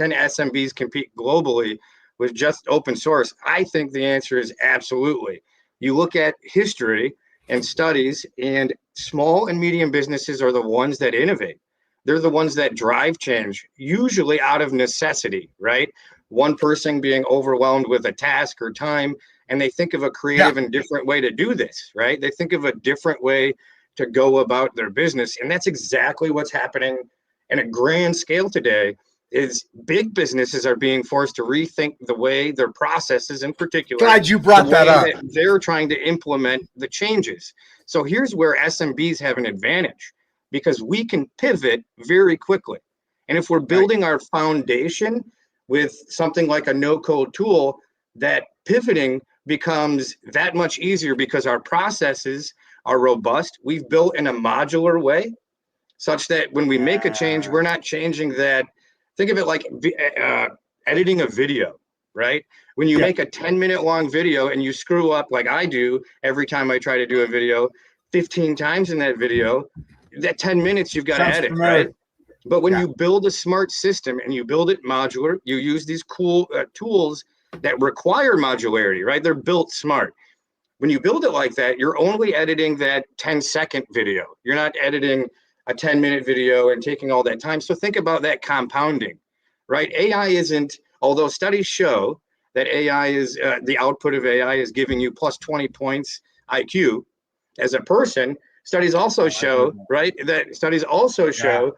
can SMBs compete globally with just open source? I think the answer is absolutely. You look at history and studies, and small and medium businesses are the ones that innovate. They're the ones that drive change, usually out of necessity, right? One person being overwhelmed with a task or time, and they think of a creative and different way to do this, right? They think of a different way to go about their business. And that's exactly what's happening in a grand scale today. Is big businesses are being forced to rethink the way their processes, in particular, glad you brought that up, that they're trying to implement the changes. So here's where SMBs have an advantage, because we can pivot very quickly. And if we're building our foundation with something like a no-code tool, that pivoting becomes that much easier because our processes are robust. We've built in a modular way such that when we make a change, we're not changing that. Think of it like editing a video, right? When you make a 10-minute long video and you screw up like I do every time I try to do a video 15 times in that video, that 10 minutes you've got to edit, right? But when you build a smart system and you build it modular, you use these cool tools that require modularity, right? They're built smart. When you build it like that, you're only editing that 10-second video. You're not editing a 10-minute video and taking all that time. So think about that compounding, right? AI isn't, although studies show that AI is, the output of AI is giving you plus 20 points IQ as a person. Studies also show, right, that studies also show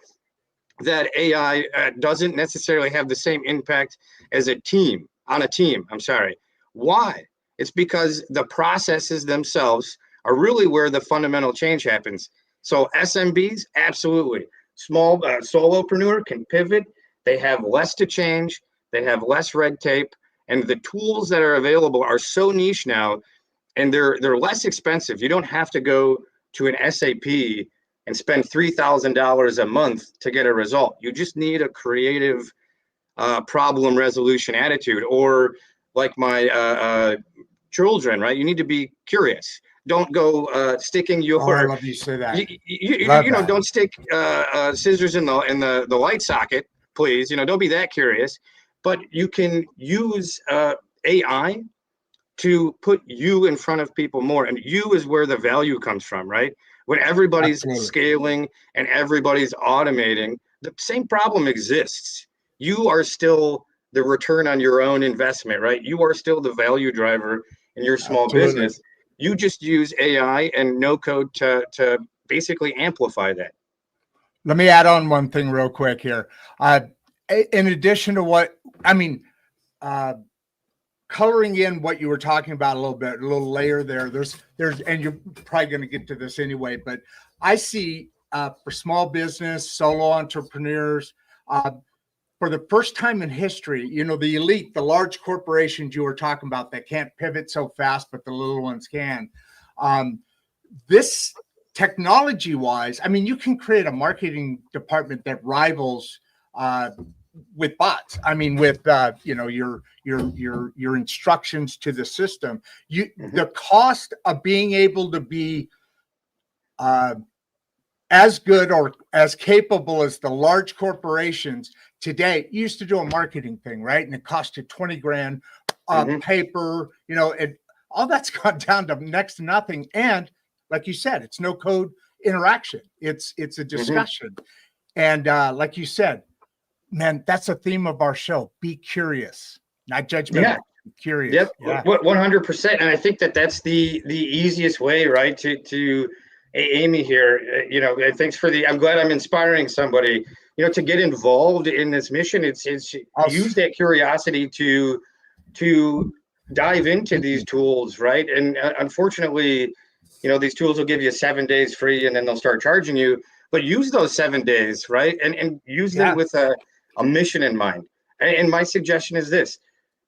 that AI doesn't necessarily have the same impact as a team, on a team, I'm sorry. Why? It's because the processes themselves are really where the fundamental change happens. So SMBs, absolutely. Small solopreneur can pivot. They have less to change. They have less red tape. And the tools that are available are so niche now, and they're less expensive. You don't have to go to an SAP and spend $3,000 a month to get a result. You just need a creative problem resolution attitude, or like my children, right? You need to be curious. Don't go sticking your. I love you say that. You know, don't stick scissors in the light socket, please. You know, don't be that curious. But you can use AI to put you in front of people more, and you is where the value comes from, right? When everybody's scaling and everybody's automating, the same problem exists. You are still the return on your own investment, right? You are still the value driver in your small business. You just use AI and no code to basically amplify that. Let me add on one thing real quick here. In addition to what, I mean, coloring in what you were talking about a little bit, a little layer there, there's, and you're probably going to get to this anyway, but I see for small business, solo entrepreneurs, for the first time in history, you know, the elite, the large corporations you were talking about that can't pivot so fast, but the little ones can. This technology wise, I mean, you can create a marketing department that rivals with bots. I mean, with you know, your instructions to the system. The cost of being able to be as good or as capable as the large corporations today. You used to do a marketing thing, right? And it cost you 20 grand paper, you know, and all that's gone down to next to nothing. And like you said, it's no code interaction. It's a discussion. And like you said, man, that's a theme of our show. Be curious, not judgmental. Yeah. Be curious. Yep. Yeah. 100%. And I think that's the easiest way, right? To Amy here, you know, thanks for I'm glad I'm inspiring somebody, you know, to get involved in this mission. It's use that curiosity to dive into these tools, right? And unfortunately, you know, these tools will give you 7 days free and then they'll start charging you, but use those 7 days, right? And use them with a mission in mind. And my suggestion is this: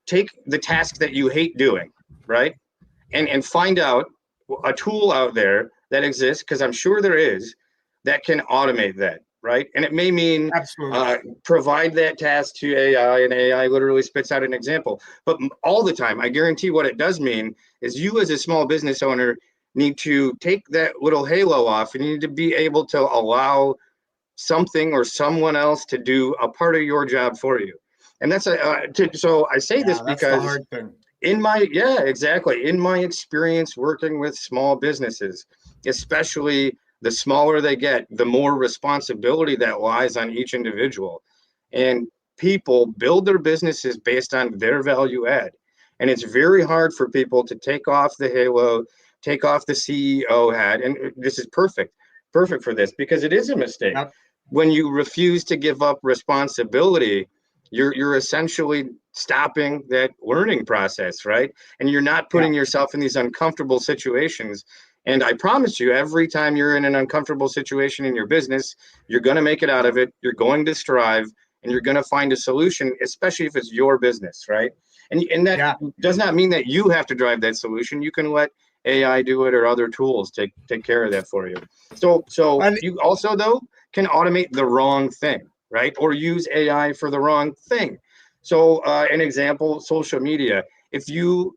take the task that you hate doing, right? And find out a tool out there that exists, because I'm sure there is, that can automate that, right? And it may mean provide that task to AI, and AI literally spits out an example. But all the time, I guarantee what it does mean is you as a small business owner need to take that little halo off, and you need to be able to allow something or someone else to do a part of your job for you. And that's so I say this That's the because hard thing. exactly. In my experience working with small businesses, especially the smaller they get, the more responsibility that lies on each individual. And people build their businesses based on their value add. And it's very hard for people to take off the halo, take off the CEO hat. And this is perfect for this because it is a mistake. Yep. When you refuse to give up responsibility, you're essentially stopping that learning process, right? And you're not putting yourself in these uncomfortable situations. And I promise you, every time you're in an uncomfortable situation in your business, you're going to make it out of it. You're going to strive and you're going to find a solution, especially if it's your business, right? And that does not mean that you have to drive that solution. You can let AI do it or other tools take care of that for you. So you also, though, can automate the wrong thing, right? Or use AI for the wrong thing. So an example, social media. If your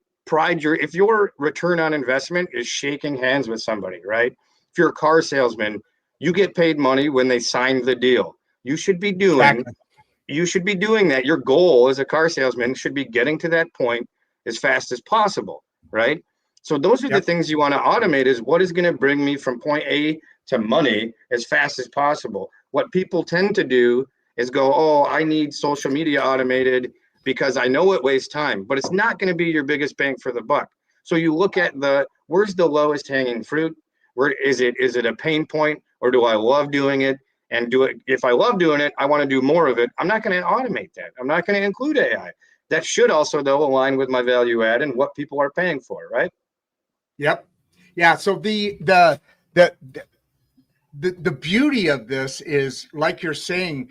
return on investment is shaking hands with somebody, right? If you're a car salesman, you get paid money when they sign the deal. You should be doing that. Your goal as a car salesman should be getting to that point as fast as possible, right? So those are the things you want to automate, is what is going to bring me from point A to money as fast as possible. What people tend to do is go, oh, I need social media automated because I know it wastes time, but it's not going to be your biggest bang for the buck. So you look at where's the lowest hanging fruit? Where is it a pain point, or do I love doing it and do it? If I love doing it, I want to do more of it. I'm not going to automate that. I'm not going to include AI. That should also, though, align with my value add and what people are paying for, right? Yep. Yeah. So the beauty of this is, like you're saying,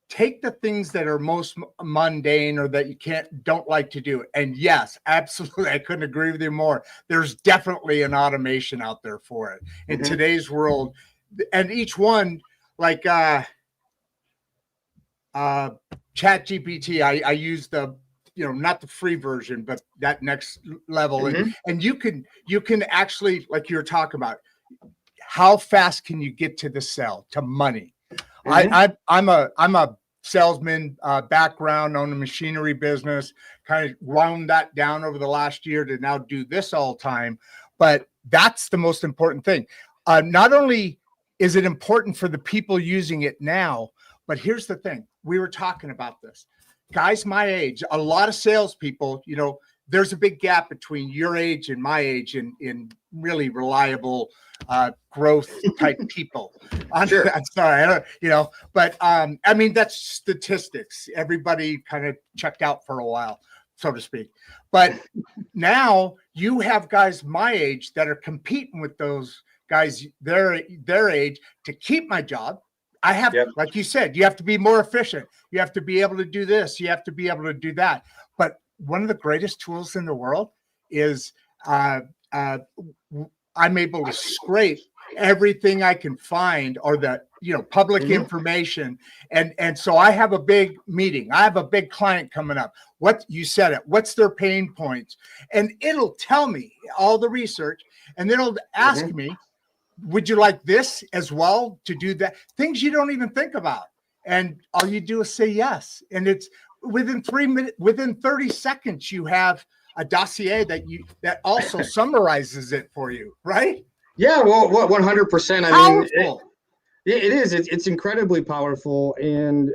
take the things that are most mundane or that you don't like to do. And yes, absolutely, I couldn't agree with you more. There's definitely an automation out there for it in today's world. And each one, like ChatGPT, I use the, not the free version, but that next level. And you can actually, like you're talking about, how fast can you get to the sell, to money? I'm a salesman background, own a machinery business, kind of wound that down over the last year to now do this all time. But that's the most important thing. Not only is it important for the people using it now, but here's the thing. We were talking about this. Guys my age, a lot of salespeople, there's a big gap between your age and my age in really reliable growth type people. Sure. I'm sorry, I don't, but I mean, that's statistics. Everybody kind of checked out for a while, so to speak. But now you have guys my age that are competing with those guys their age to keep my job. I have, like you said, you have to be more efficient. You have to be able to do this. You have to be able to do that. But one of the greatest tools in the world is I'm able to scrape everything I can find, or the public information. And so I have a big meeting. I have a big client coming up. What you said it. What's their pain points? And it'll tell me all the research, and then it'll ask me, would you like this as well to do that? Things you don't even think about. And all you do is say yes. And it's within 3 minutes, within 30 seconds, you have a dossier that also summarizes it for you, right? Yeah, well, 100%. I mean, it is. It's incredibly powerful. And